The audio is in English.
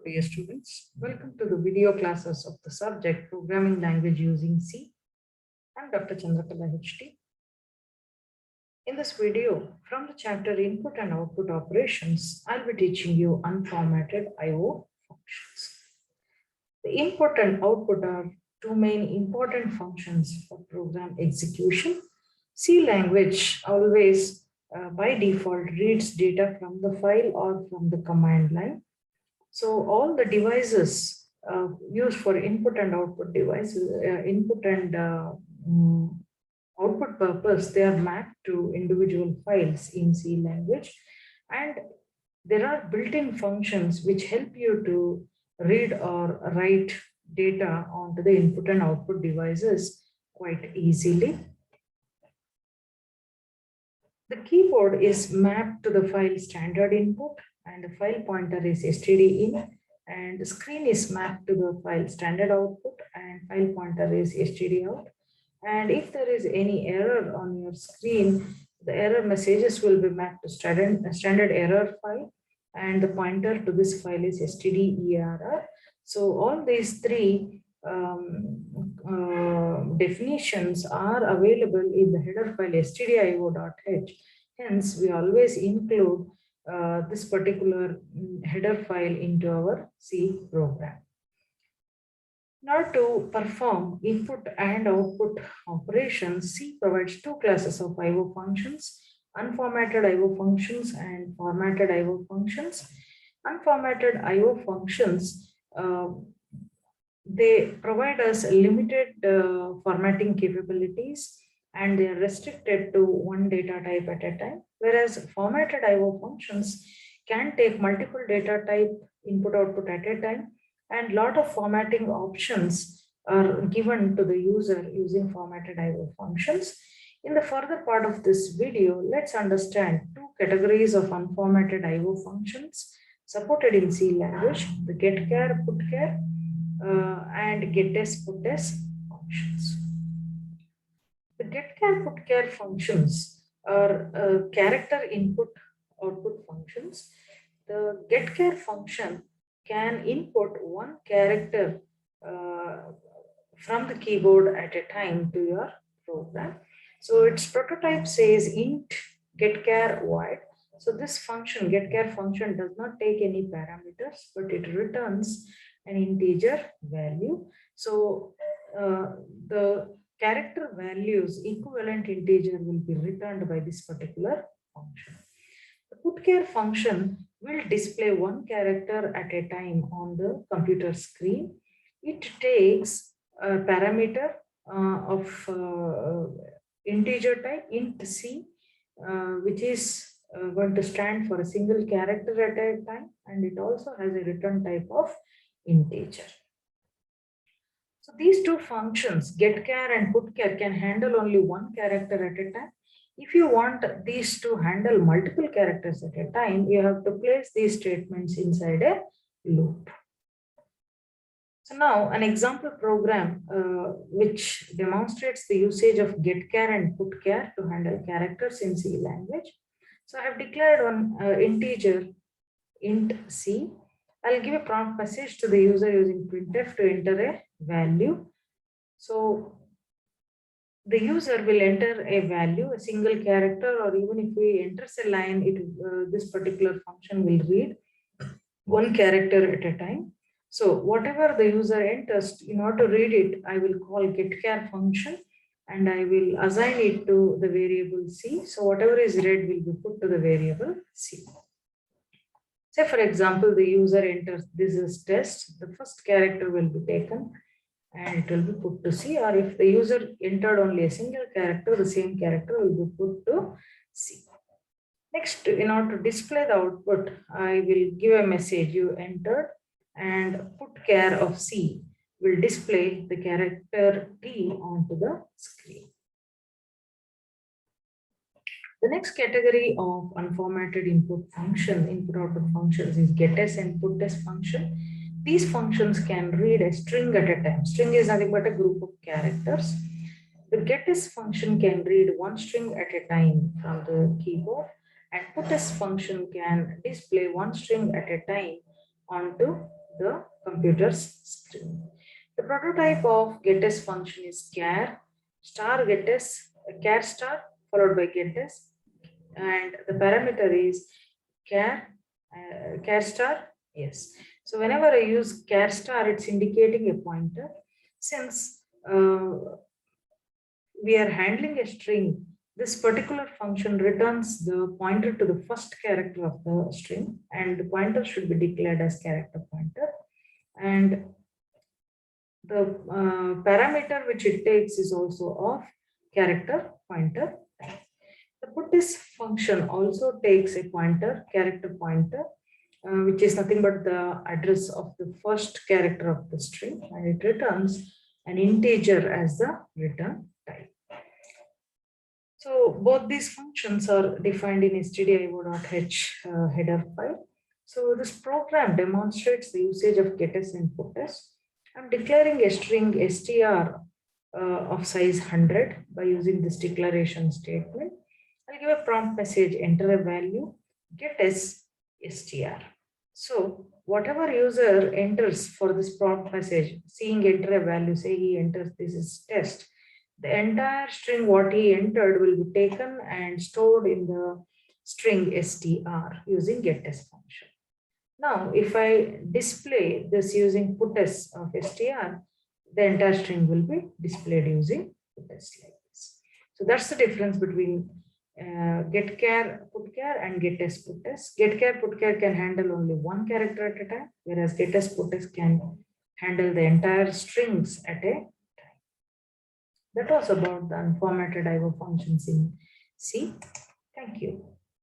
Dear students, welcome to the video classes of the subject Programming Language using C. I'm Dr. Chandrakala HT. In this video, from the chapter Input and Output Operations, I'll be teaching you unformatted I/O functions. The input and output are two main important functions for program execution. C language always by default reads data from the file or from the command line. So all the devices used for input and output devices, input and output purpose, they are mapped to individual files in C language. And there are built-in functions which help you to read or write data onto the input and output devices quite easily. The keyboard is mapped to the file standard input, and the file pointer is stdin, and the screen is mapped to the file standard output, and file pointer is stdout. And if there is any error on your screen, the error messages will be mapped to standard error file, and the pointer to this file is stderr. So all these three definitions are available in the header file stdio.h. Hence, we always include this particular header file into our C program. In order to perform input and output operations, C provides two classes of I/O functions: unformatted I/O functions and formatted I/O functions. Unformatted I/O functions they provide us limited formatting capabilities, and they are restricted to one data type at a time, whereas formatted I/O functions can take multiple data type input output at a time, and lot of formatting options are given to the user using formatted I/O functions. In the further part of this video, let's understand two categories of unformatted I/O functions supported in C language: the getChar, putChar, and getS, putS functions. The getChar, putChar functions are character input output functions. The getChar function can input one character from the keyboard at a time to your program. So its prototype says int getChar void. So this function, getChar function, does not take any parameters, but it returns an integer value. So the character values equivalent integer will be returned by this particular function. The putChar function will display one character at a time on the computer screen. It takes a parameter of integer type int c, which is going to stand for a single character at a time, and it also has a return type of integer. So these two functions, getChar and putChar, can handle only one character at a time. If you want these to handle multiple characters at a time, you have to place these statements inside a loop. So now an example program which demonstrates the usage of getChar and putChar to handle characters in C language. So I have declared one integer int c. I'll give a prompt message to the user using printf to enter a value. So the user will enter a value, a single character, or even if we enter a line, this particular function will read one character at a time. So whatever the user enters, in order to read it, I will call getChar function, and I will assign it to the variable c. So whatever is read will be put to the variable c. Say for example, the user enters this is test, the first character will be taken and it will be put to C, or if the user entered only a single character, the same character will be put to C. Next, in order to display the output, I will give a message you entered, and putChar of C will display the character T onto the screen. The next category of unformatted input output functions is getS and putS function. These functions can read a string at a time. String is nothing but a group of characters. The getS function can read one string at a time from the keyboard, and putS function can display one string at a time onto the computer's screen. The prototype of getS function is char star getS, char star followed by getS, and the parameter is char char star. Yes. So whenever I use char star, it's indicating a pointer. Since we are handling a string, this particular function returns the pointer to the first character of the string, and the pointer should be declared as character pointer. And the parameter which it takes is also of character pointer type. The putis function also takes a pointer, character pointer, which is nothing but the address of the first character of the string, and it returns an integer as the return type. So both these functions are defined in stdio.h header file. So this program demonstrates the usage of getS and puts. I'm declaring a string str of size 100 by using this declaration statement. I'll give a prompt message, enter a value, getS str. So whatever user enters for this prompt message, seeing enter a value, say he enters this is test, the entire string what he entered will be taken and stored in the string str using getS function. Now, if I display this using puts of str, the entire string will be displayed using puts like this. So that's the difference between getChar putChar and getS puts. getChar putChar can handle only one character at a time, whereas getS puts can handle the entire strings at a time. That was about the unformatted IO functions in C. Thank you.